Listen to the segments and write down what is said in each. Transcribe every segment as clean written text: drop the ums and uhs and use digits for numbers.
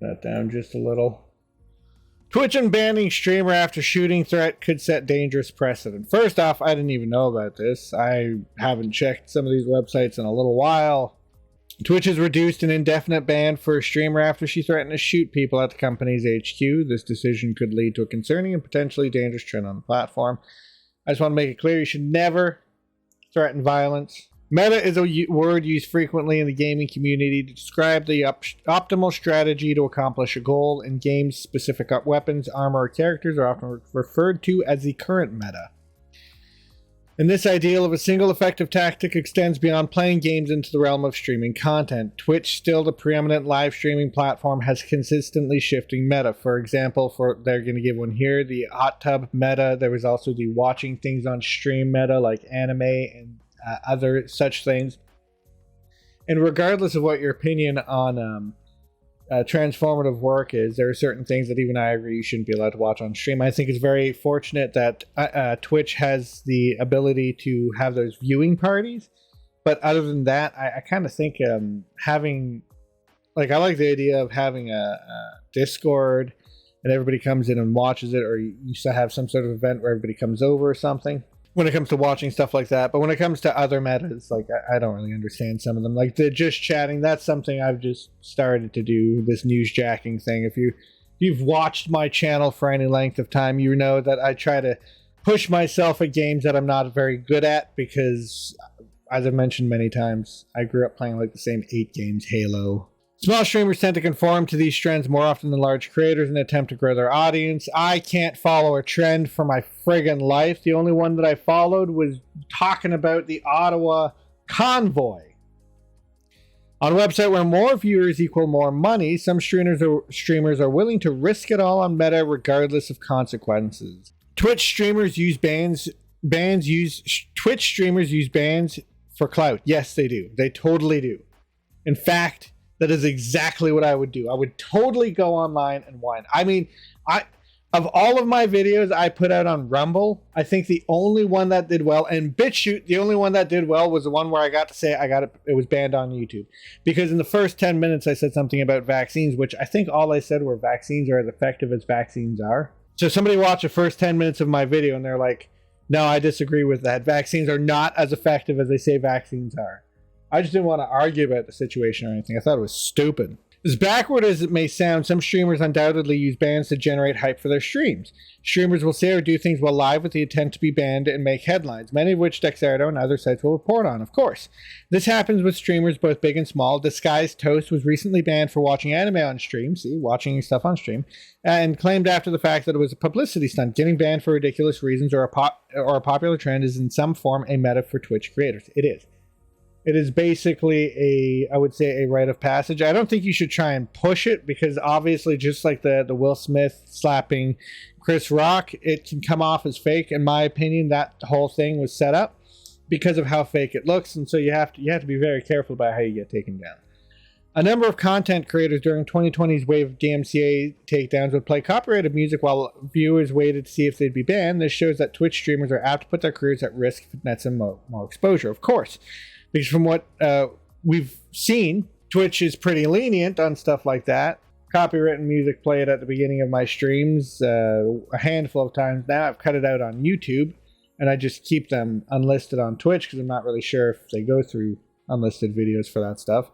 that down just a little. Twitch unbanning streamer after shooting threat could set dangerous precedent. First off, I didn't even know about this. I haven't checked some of these websites in a little while. Twitch has reduced an indefinite ban for a streamer after she threatened to shoot people at the company's HQ. This decision could lead to a concerning and potentially dangerous trend on the platform. I just want to make it clear you should never threaten violence. Meta is a word used frequently in the gaming community to describe the optimal strategy to accomplish a goal. In games, specific weapons, armor, or characters are often referred to as the current meta. And this ideal of a single effective tactic extends beyond playing games into the realm of streaming content. Twitch, still the preeminent live streaming platform, has consistently shifting meta. For example, they're going to give one here, the hot tub meta. There was also the watching things on stream meta, like anime and other such things. And regardless of what your opinion on transformative work is, there are certain things that even I agree you shouldn't be allowed to watch on stream. I think it's very fortunate that Twitch has the ability to have those viewing parties, but other than that, I kind of think having, like, I like the idea of having a Discord and everybody comes in and watches it, or you used to have some sort of event where everybody comes over or something when it comes to watching stuff like that. But when it comes to other metas, like, I don't really understand some of them. Like the just chatting, that's something I've just started to do, this newsjacking thing. If you've watched my channel for any length of time, you know that I try to push myself at games that I'm not very good at, because, as I've mentioned many times, I grew up playing like the same 8 games, Halo. Small streamers tend to conform to these trends more often than large creators in an attempt to grow their audience. I can't follow a trend for my friggin' life. The only one that I followed was talking about the Ottawa convoy. On a website where more viewers equal more money, some streamers are willing to risk it all on Meta regardless of consequences. Twitch streamers use bans for clout. Yes, they do. They totally do. In fact, that is exactly what I would do. I would totally go online and whine. I mean, of all of my videos I put out on Rumble, I think the only one that did well, and BitChute, the only one that did well was the one where I got to say it was banned on YouTube. Because in the first 10 minutes I said something about vaccines, which I think all I said were vaccines are as effective as vaccines are. So somebody watched the first 10 minutes of my video and they're like, no, I disagree with that. Vaccines are not as effective as they say vaccines are. I just didn't want to argue about the situation or anything. I thought it was stupid. As backward as it may sound, some streamers undoubtedly use bans to generate hype for their streams. Streamers will say or do things while live with the intent to be banned and make headlines, many of which Dexerto and other sites will report on, of course. This happens with streamers both big and small. Disguised Toast was recently banned for watching anime on stream, watching stuff on stream, and claimed after the fact that it was a publicity stunt. Getting banned for ridiculous reasons or a popular trend is in some form a meta for Twitch creators. It is. It is basically I would say a rite of passage. I don't think you should try and push it, because obviously, just like the Will Smith slapping Chris Rock, it can come off as fake. In my opinion, that whole thing was set up because of how fake it looks, and so you have to be very careful about how you get taken down. A number of content creators during 2020's wave of DMCA takedowns would play copyrighted music while viewers waited to see if they'd be banned. This shows that Twitch streamers are apt to put their careers at risk if it nets them more exposure, of course. Because from what we've seen, Twitch is pretty lenient on stuff like that. Copywritten music played at the beginning of my streams a handful of times now. I've cut it out on YouTube, and I just keep them unlisted on Twitch because I'm not really sure if they go through unlisted videos for that stuff.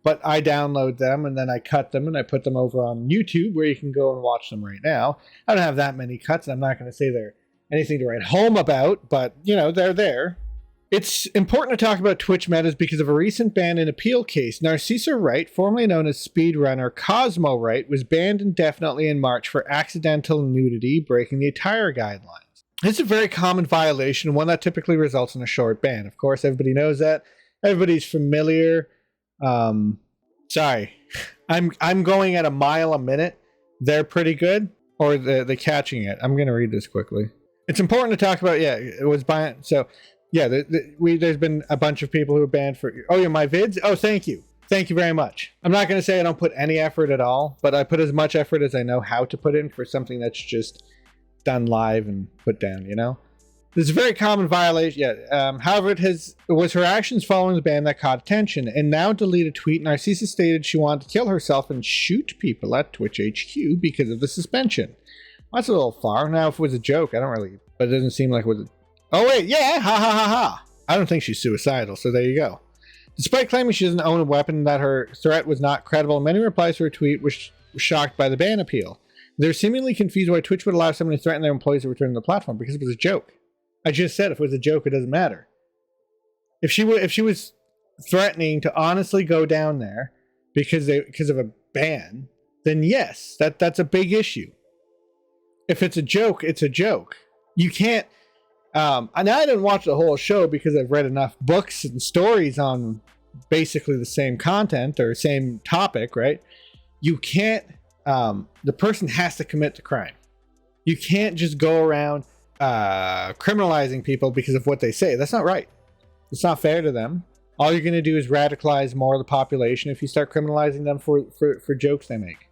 But I download them, and then I cut them, and I put them over on YouTube, where you can go and watch them right now. I don't have that many cuts, and I'm not going to say they're anything to write home about, but, you know, they're there. It's important to talk about Twitch metas because of a recent ban and appeal case. Narcissa Wright, formerly known as speedrunner Cosmo Wright, was banned indefinitely in March for accidental nudity, breaking the attire guidelines. This is a very common violation, one that typically results in a short ban. Of course, everybody knows that. Everybody's familiar. Sorry, I'm going at a mile a minute. They're pretty good, or the catching it. I'm going to read this quickly. It's important to talk about. Yeah, it was banned. So. Yeah, there's been a bunch of people who are banned for... Oh, yeah, my vids? Oh, thank you. Thank you very much. I'm not going to say I don't put any effort at all, but I put as much effort as I know how to put in for something that's just done live and put down, you know? This is a very common violation. Yeah. However, it was her actions following the ban that caught attention. And now deleted tweet, Narcissa stated she wanted to kill herself and shoot people at Twitch HQ because of the suspension. Well, that's a little far. Now, if it was a joke, I don't really. But it doesn't seem like it was. Oh wait, yeah, ha ha ha ha. I don't think she's suicidal. So there you go. Despite claiming she doesn't own a weapon, that her threat was not credible, many replies to her tweet were shocked by the ban appeal. They're seemingly confused why Twitch would allow someone to threaten their employees to return to the platform because it was a joke. I just said if it was a joke, it doesn't matter. If she was threatening to honestly go down there because of a ban, then yes, that's a big issue. If it's a joke, it's a joke. You can't. And I didn't watch the whole show because I've read enough books and stories on basically the same content or same topic, right? You can't. The person has to commit the crime. You can't just go around criminalizing people because of what they say. That's not right. It's not fair to them. All you're going to do is radicalize more of the population if you start criminalizing them for jokes they make.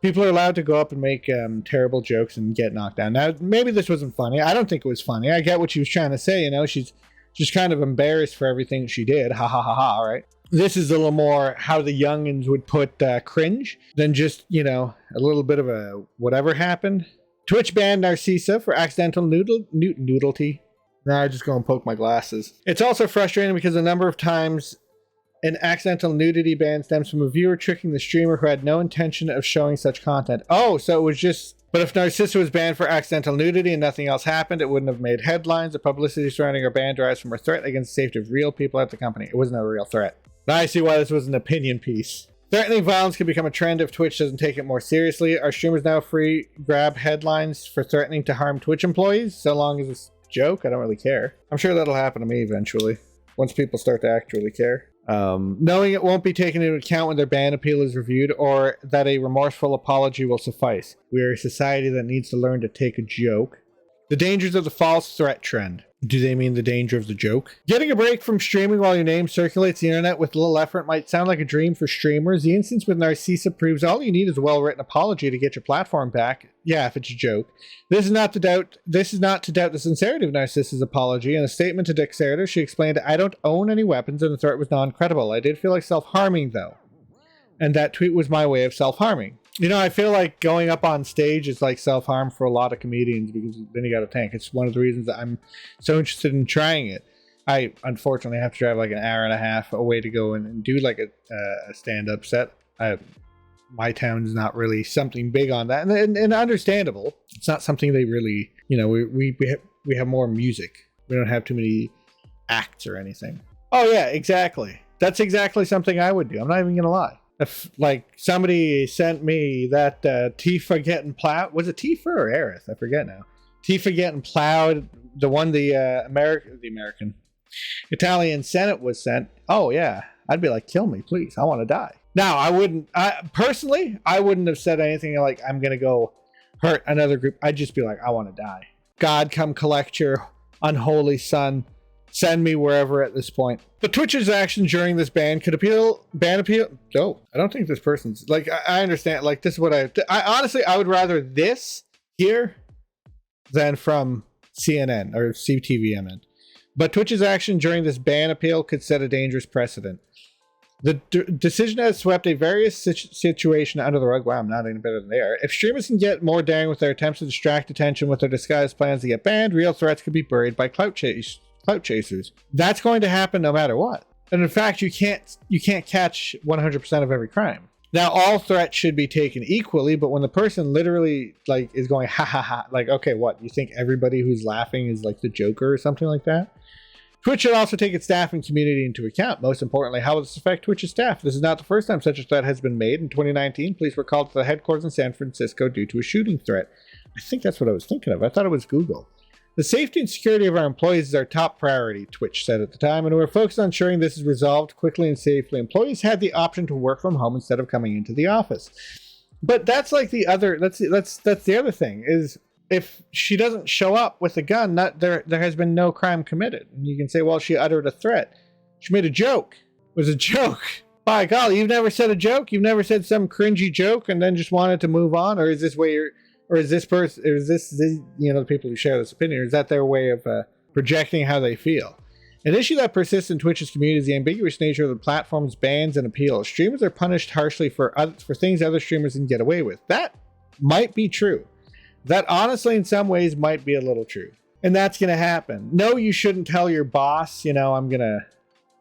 People are allowed to go up and make terrible jokes and get knocked down. Now, maybe this wasn't funny. I don't think it was funny. I get what she was trying to say. You know, she's just kind of embarrassed for everything she did. Ha ha ha ha, right? This is a little more how the youngins would put cringe than just, you know, a little bit of a whatever happened. Twitch banned Narcissa for accidental nudity. Now I just go and poke my glasses. It's also frustrating because a number of times an accidental nudity ban stems from a viewer tricking the streamer who had no intention of showing such content. Oh, so it was just... But if Narcissa was banned for accidental nudity and nothing else happened, it wouldn't have made headlines. The publicity surrounding her ban derives from her threat against the safety of real people at the company. It wasn't a real threat. Now I see why this was an opinion piece. Threatening violence could become a trend if Twitch doesn't take it more seriously. Are streamers now free grab headlines for threatening to harm Twitch employees? So long as it's a joke, I don't really care. I'm sure that'll happen to me eventually, once people start to actually care. Knowing it won't be taken into account when their ban appeal is reviewed, or that a remorseful apology will suffice. We are a society that needs to learn to take a joke. The dangers of the false threat trend. Do they mean the danger of the joke? Getting a break from streaming while your name circulates the internet with little effort might sound like a dream for streamers. The instance with Narcissa proves all you need is a well-written apology to get your platform back. Yeah, if it's a joke. This is not to doubt the sincerity of Narcissa's apology. In a statement to Dexerter, she explained, "I don't own any weapons and the threat was non-credible. I did feel like self-harming though. And that tweet was my way of self-harming." You know, I feel like going up on stage is like self-harm for a lot of comedians because then you got a tank. It's one of the reasons that I'm so interested in trying it. I unfortunately have to drive like an hour and a half away to go and do like a stand-up set. My town's not really something big on that, and understandable. It's not something they really, you know, we have more music. We don't have too many acts or anything. Oh yeah, exactly. That's exactly something I would do. I'm not even gonna lie. If like somebody sent me that Tifa getting plowed, was it Tifa or Aerith? I forget now. Tifa getting plowed, the one the American Italian Senate was sent. Oh yeah, I'd be like, kill me, please. I want to die. Now I wouldn't have said anything like I'm gonna go hurt another group. I'd just be like, I want to die. God, come collect your unholy son. Send me wherever at this point. The Twitch's action during this ban could ban appeal. Oh, I don't think this person's like, I understand. Like, this is what I honestly, I would rather this here than from CNN or CTVMN. But Twitch's action during this ban appeal could set a dangerous precedent. The decision has swept a various situation under the rug. Wow, I'm not any better than they are. If streamers can get more daring with their attempts to distract attention with their disguised plans to get banned, real threats could be buried by clout chasers. That's going to happen no matter what. And in fact, you can't catch 100% of every crime. Now, all threats should be taken equally, but when the person literally like is going ha ha ha, like, okay, what, you think everybody who's laughing is like the Joker or something like that? Twitch should also take its staff and community into account. Most importantly, how will this affect Twitch's staff? This is not the first time such a threat has been made. In 2019, police were called to the headquarters in San Francisco due to a shooting threat. I think that's what I was thinking of. I thought it was Google. The safety and security of our employees is our top priority, Twitch said at the time, and we're focused on ensuring this is resolved quickly and safely. Employees had the option to work from home instead of coming into the office. But that's like the other, that's the other thing, is if she doesn't show up with a gun, there has been no crime committed. And you can say, well, she uttered a threat. She made a joke. It was a joke. By golly, you've never said a joke? You've never said some cringy joke and then just wanted to move on? Or is this where or is this person, the people who share this opinion, or is that their way of projecting how they feel? An issue that persists in Twitch's community is the ambiguous nature of the platform's bans and appeals. Streamers are punished harshly for things other streamers can get away with. That might be true. That honestly, in some ways, might be a little true. And that's going to happen. No, you shouldn't tell your boss, I'm going to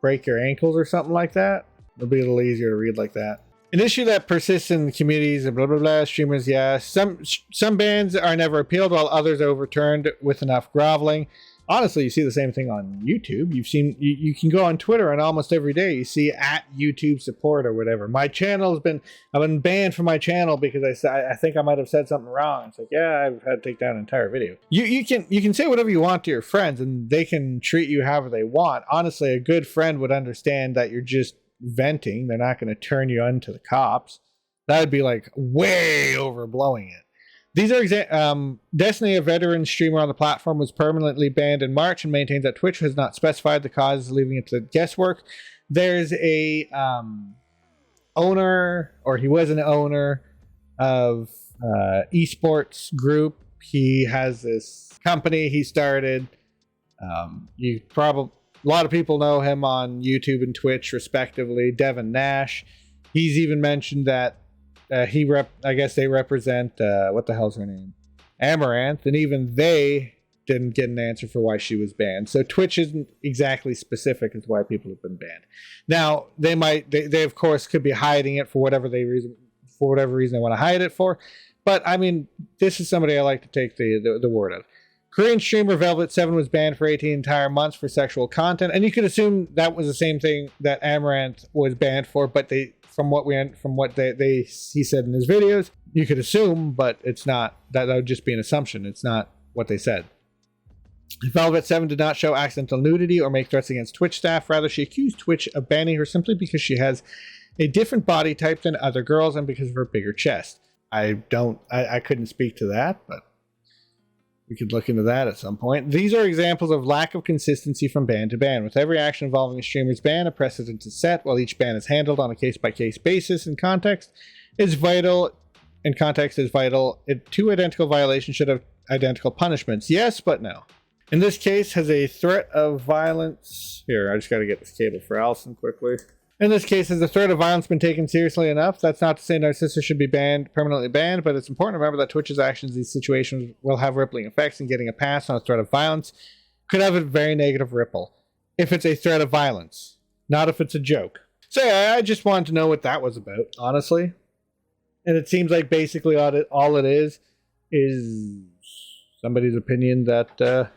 break your ankles or something like that. It'll be a little easier to read like that. An issue that persists in the communities and blah, blah, blah, streamers, yeah. Some bans are never appealed while others are overturned with enough groveling. Honestly, you see the same thing on YouTube. You can go on Twitter and almost every day you see at YouTube support or whatever. My channel I've been banned from my channel because I think I might have said something wrong. It's like, yeah, I've had to take down an entire video. You can say whatever you want to your friends and they can treat you however they want. Honestly, a good friend would understand that you're just venting. They're not going to turn you into the cops. That would be like way overblowing it. These are Destiny, a veteran streamer on the platform, was permanently banned in March and maintains that Twitch has not specified the cause, leaving it to guesswork. There's a owner, or he was an owner of esports group. He has this company he started. A lot of people know him on YouTube and Twitch, respectively. Devin Nash. He's even mentioned that I guess they represent, what the hell's her name? Amaranth, and even they didn't get an answer for why she was banned. So Twitch isn't exactly specific as to why people have been banned. Now, they of course could be hiding it for whatever reason they want to hide it for. But I mean, this is somebody I like to take the word of. Korean streamer Velvet7 was banned for 18 entire months for sexual content, and you could assume that was the same thing that Amaranth was banned for, but from what he said in his videos, you could assume, but it's not. That would just be an assumption. It's not what they said. Velvet7 did not show accidental nudity or make threats against Twitch staff. Rather, she accused Twitch of banning her simply because she has a different body type than other girls and because of her bigger chest. I couldn't speak to that, but we could look into that at some point. These are examples of lack of consistency from ban to ban. With every action involving a streamer's ban, a precedent is set, while each ban is handled on a case-by-case basis. Context is vital. Two identical violations should have identical punishments. Yes, but no. In this case, has a threat of violence... Here, I just got to get this cable for Allison quickly. In this case, has the threat of violence been taken seriously enough? That's not to say Narcissa should be permanently banned, but it's important to remember that Twitch's actions in these situations will have rippling effects, and getting a pass on a threat of violence could have a very negative ripple. If it's a threat of violence, not if it's a joke. So yeah, I just wanted to know what that was about, honestly. And it seems like basically all it is somebody's opinion that